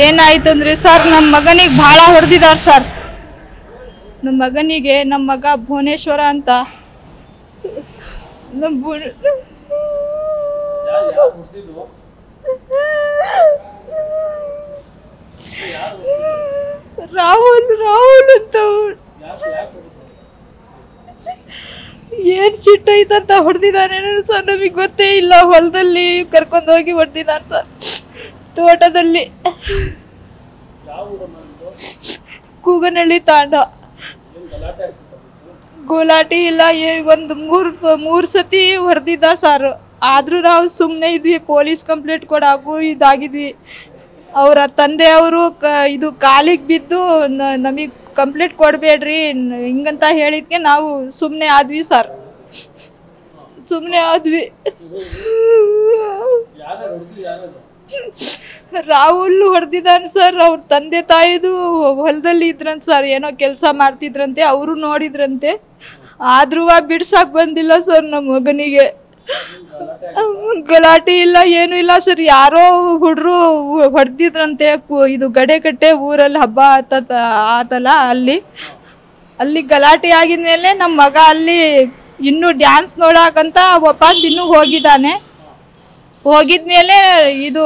ಏನಾಯ್ತಂದ್ರೆ sir ನಮ್ಮ ಮಗನಿಗೆ ಭಾಳ ಹೊಡೆದಿದ್ದಾರೆ ಸರ್. ನಮ್ಮ ಮಗನಿಗೆ ನಮ್ಮ ಮಗ ಭುವನೇಶ್ವರ ಅಂತ ರಾಹುಲ್ ಅಂತ ಏನ್ ಸಿಟ್ಟೈತಂತ ಹೊಡೆದಿದ್ದಾನೆ ಸರ್. ನಮಗೆ ಗೊತ್ತೇ ಇಲ್ಲ. ಹೊಲದಲ್ಲಿ ಕರ್ಕೊಂಡು ಹೋಗಿ ಹೊಡೆದಿದ್ದಾರೆ ಸರ್. ತೋಟದಲ್ಲಿ ಕೂಗನಹಳ್ಳಿ ತಾಂಡ. ಗೋಲಾಟಿ ಇಲ್ಲ. ಒಂದು ಮೂರು ಸತಿ ಹೊಡೆದಿದ್ದ ಸರ್. ಆದರೂ ನಾವು ಸುಮ್ಮನೆ ಇದ್ವಿ. ಪೊಲೀಸ್ ಕಂಪ್ಲೇಂಟ್ ಕೊಡಾಕು ಇದಾಗಿದ್ವಿ. ಅವರ ತಂದೆಯವರು ಇದು ಕಾಲಿಗೆ ಬಿದ್ದು ನಮಗೆ ಕಂಪ್ಲೇಂಟ್ ಕೊಡಬೇಡ್ರಿ ಹಿಂಗಂತ ಹೇಳಿದ್ಕೆ ನಾವು ಸುಮ್ಮನೆ ಆದ್ವಿ ಸರ್. ಸುಮ್ಮನೆ ಆದ್ವಿ. ರಾಹುಲ್ ಹೊಡೆದಿದ್ದಾನೆ ಸರ್. ಅವ್ರ ತಂದೆ ತಾಯಿದು ಹೊಲದಲ್ಲಿ ಇದ್ರಂತೆ ಸರ್. ಏನೋ ಕೆಲಸ ಮಾಡ್ತಿದ್ರಂತೆ. ಅವರು ನೋಡಿದ್ರಂತೆ. ಆದ್ರೂ ಬಿಡ್ಸಕ್ ಬಂದಿಲ್ಲ ಸರ್ ನಮ್ಮ ಮಗನಿಗೆ. ಗಲಾಟೆ ಇಲ್ಲ, ಏನು ಇಲ್ಲ ಸರ್. ಯಾರೋ ಹುಡ್ರು ಹೊಡೆದಿದ್ರಂತೆ. ಇದು ಗಡೆಕಟ್ಟೆ ಊರಲ್ಲಿ ಹಬ್ಬ ಆತಲ್ಲ, ಅಲ್ಲಿ ಗಲಾಟೆ ಆಗಿದ್ಮೇಲೆ ನಮ್ಮ ಮಗ ಅಲ್ಲಿ ಇನ್ನೂ ಡ್ಯಾನ್ಸ್ ನೋಡಕಂತ ವಾಪಸ್ ಇನ್ನೂ ಹೋಗಿದ್ದಾನೆ. ಹೋಗಿದ್ಮೇಲೆ ಇದು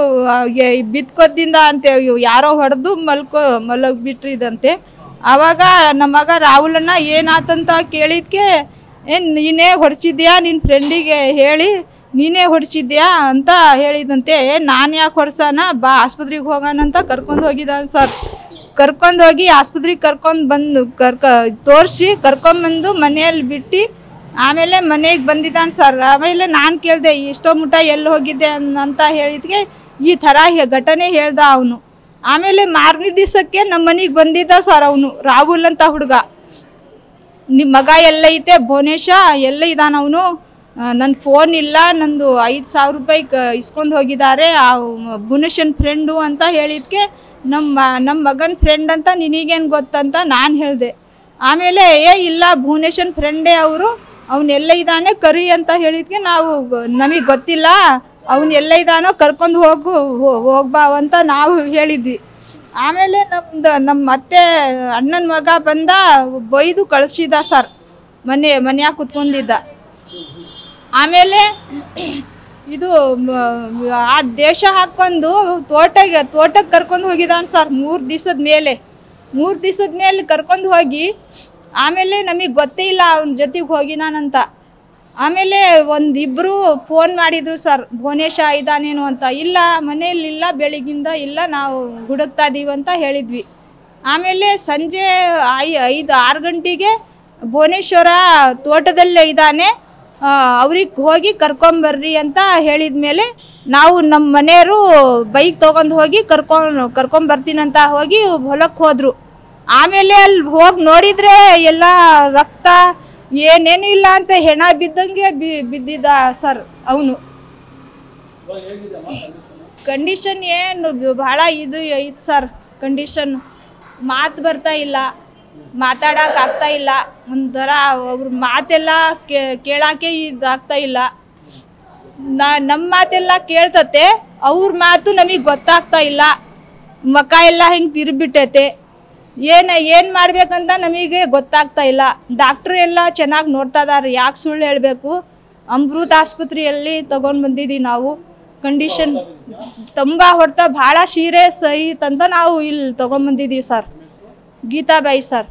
ಬಿತ್ಕೊದ್ದಿಂದ ಅಂತ ಯಾರೋ ಹೊಡೆದು ಮಲಗಿಬಿಟ್ರಿದಂತೆ. ಆವಾಗ ನಮ್ಮ ಮಗ ರಾಹುಲನ್ನ ಏನಾತಂತ ಕೇಳಿದ್ಕೆ ನೀನೇ ಹೊಡ್ಸಿದ್ಯಾ, ನಿನ್ನ ಫ್ರೆಂಡಿಗೆ ಹೇಳಿ ನೀನೇ ಹೊಡ್ಸಿದ್ಯಾ ಅಂತ ಹೇಳಿದಂತೆ. ನಾನು ಯಾಕೆ ಹೊಡ್ಸೋಣ, ಬಾ ಆಸ್ಪತ್ರೆಗೆ ಹೋಗೋಣ ಅಂತ ಕರ್ಕೊಂಡು ಹೋಗಿದ್ದಾನೆ ಸರ್. ಕರ್ಕೊಂಡು ಹೋಗಿ ಆಸ್ಪತ್ರೆಗೆ ತೋರಿಸಿ ಕರ್ಕೊಂಬಂದು ಮನೆಯಲ್ಲಿ ಬಿಟ್ಟು ಆಮೇಲೆ ಮನೆಗೆ ಬಂದಿದ್ದಾನೆ ಸರ್. ಆಮೇಲೆ ನಾನು ಕೇಳಿದೆ ಇಷ್ಟೋ ಮುಟ ಎಲ್ಲಿ ಹೋಗಿದ್ದೆ ಅಂತ ಹೇಳಿದ್ಗೆ ಈ ಥರ ಘಟನೆ ಹೇಳ್ದ ಅವನು. ಆಮೇಲೆ ಮಾರನೇ ದಿವಸಕ್ಕೆ ನಮ್ಮ ಮನೆಗೆ ಬಂದಿದ್ದ ಸರ್ ಅವನು, ರಾಹುಲ್ ಅಂತ ಹುಡುಗ. ನಿಮ್ಮ ಮಗ ಎಲ್ಲೈತೆ ಭುವನೇಶ, ಎಲ್ಲ ಇದ್ದಾನ ಅವನು, ನನ್ನ ಫೋನ್ ಇಲ್ಲ, ನಂದು 5,000 ರೂಪಾಯಿ ಇಸ್ಕೊಂಡು ಹೋಗಿದ್ದಾರೆ, ಆ ಭುವನೇಶನ್ ಫ್ರೆಂಡು ಅಂತ ಹೇಳಿದ್ಕೆ ನಮ್ಮ ಮಗನ ಫ್ರೆಂಡ್ ಅಂತ ನಿನಗೇನು ಗೊತ್ತಂತ ನಾನು ಹೇಳಿದೆ. ಆಮೇಲೆ ಇಲ್ಲ ಭುವನೇಶನ್ ಫ್ರೆಂಡೇ ಅವರು, ಅವನೆಲ್ಲ ಇದ್ದಾನೆ ಕರಿ ಅಂತ ಹೇಳಿದ್ಕೆ ನಮಗೆ ಗೊತ್ತಿಲ್ಲ, ಅವನೆಲ್ಲ ಇದ್ದಾನೋ ಕರ್ಕೊಂಡು ಹೋಗ್ಬಾ ಅಂತ ನಾವು ಹೇಳಿದ್ವಿ. ಆಮೇಲೆ ನಮ್ಮ ಅತ್ತೆ ಅಣ್ಣನ ಮಗ ಬಂದ ಬೈದು ಕಳಿಸಿದ ಸರ್. ಮನೆಯಾಗ ಕುತ್ಕೊಂಡಿದ್ದ. ಆಮೇಲೆ ಇದು ಆ ದೇಶ ಹಾಕ್ಕೊಂಡು ತೋಟಕ್ಕೆ ಕರ್ಕೊಂಡು ಹೋಗಿದ್ದಾನೆ ಸರ್. 3 ದಿವಸದ ಮೇಲೆ ಕರ್ಕೊಂಡು ಹೋಗಿ ಆಮೇಲೆ ನಮಗೆ ಗೊತ್ತೇ ಇಲ್ಲ ಅವನ ಜೊತೆಗೆ ಹೋಗಿನಾನಂತ. ಆಮೇಲೆ ಒಂದಿಬ್ಬರು ಫೋನ್ ಮಾಡಿದರು ಸರ್, ಭುವನೇಶ ಇದ್ದಾನೇನು ಅಂತ. ಇಲ್ಲ ಮನೆಯಲ್ಲಿಲ್ಲ, ಬೆಳಗಿಂದ ಇಲ್ಲ, ನಾವು ಹುಡುಕ್ತಾ ಇದ್ದೀವಿ ಅಂತ ಹೇಳಿದ್ವಿ. ಆಮೇಲೆ ಸಂಜೆ 5-6 ಗಂಟೆಗೆ ಭುವನೇಶ್ವರ ತೋಟದಲ್ಲೇ ಇದ್ದಾನೆ, ಅವ್ರಿಗೆ ಹೋಗಿ ಕರ್ಕೊಂಬರ್ರಿ ಅಂತ ಹೇಳಿದ ಮೇಲೆ ನಾವು ನಮ್ಮ ಮನೆಯವರು ಬೈಕ್ ತೊಗೊಂಡು ಹೋಗಿ ಕರ್ಕೊಂಬರ್ತೀನಂತ ಹೋಗಿ ಹೊಲಕ್ಕೆ ಹೋದರು. ಆಮೇಲೆ ಅಲ್ಲಿ ಹೋಗಿ ನೋಡಿದರೆ ಎಲ್ಲ ರಕ್ತ ಏನೇನು ಇಲ್ಲ ಅಂತ ಹೆಣ ಬಿದ್ದಂಗೆ ಬಿದ್ದಿದ್ದ ಸರ್ ಅವನು. ಕಂಡೀಷನ್ ಏನು ಭಾಳ ಇದು ಐತೆ ಸರ್. ಕಂಡೀಷನ್ ಮಾತು ಬರ್ತಾ ಇಲ್ಲ, ಮಾತಾಡೋಕ್ಕಾಗ್ತಾ ಇಲ್ಲ, ಒಂಥರ ಅವ್ರ ಮಾತೆಲ್ಲ ಕೇಳೋಕ್ಕೆ ಇದಾಗ್ತಾ ಇಲ್ಲ. ನಮ್ಮ ಮಾತೆಲ್ಲ ಕೇಳ್ತತೆ, ಅವ್ರ ಮಾತು ನಮಗೆ ಗೊತ್ತಾಗ್ತಾ ಇಲ್ಲ. ಮುಖ ಎಲ್ಲ ಹೆಂಗೆ ತಿರುಗಿಬಿಟ್ಟೈತೆ, ಏನು ಮಾಡಬೇಕಂತ ನಮಗೆ ಗೊತ್ತಾಗ್ತಾ ಇಲ್ಲ. ಡಾಕ್ಟ್ರು ಎಲ್ಲ ಚೆನ್ನಾಗಿ ನೋಡ್ತಾ ಇದ್ದಾರೆ, ಯಾಕೆ ಸುಳ್ಳು ಹೇಳಬೇಕು. ಅಮೃತ ಆಸ್ಪತ್ರೆಯಲ್ಲಿ ತೊಗೊಂಡು ಬಂದಿದ್ದೀವಿ ನಾವು. ಕಂಡೀಷನ್ ತುಂಬ ಹೊಡ್ತಾ ಭಾಳ ಸೀರಿಯಸ್ ಐತಂತ ನಾವು ಇಲ್ಲಿ ತೊಗೊಂಬಂದಿದ್ದೀವಿ ಸರ್. ಗೀತಾಬಾಯಿ ಸರ್.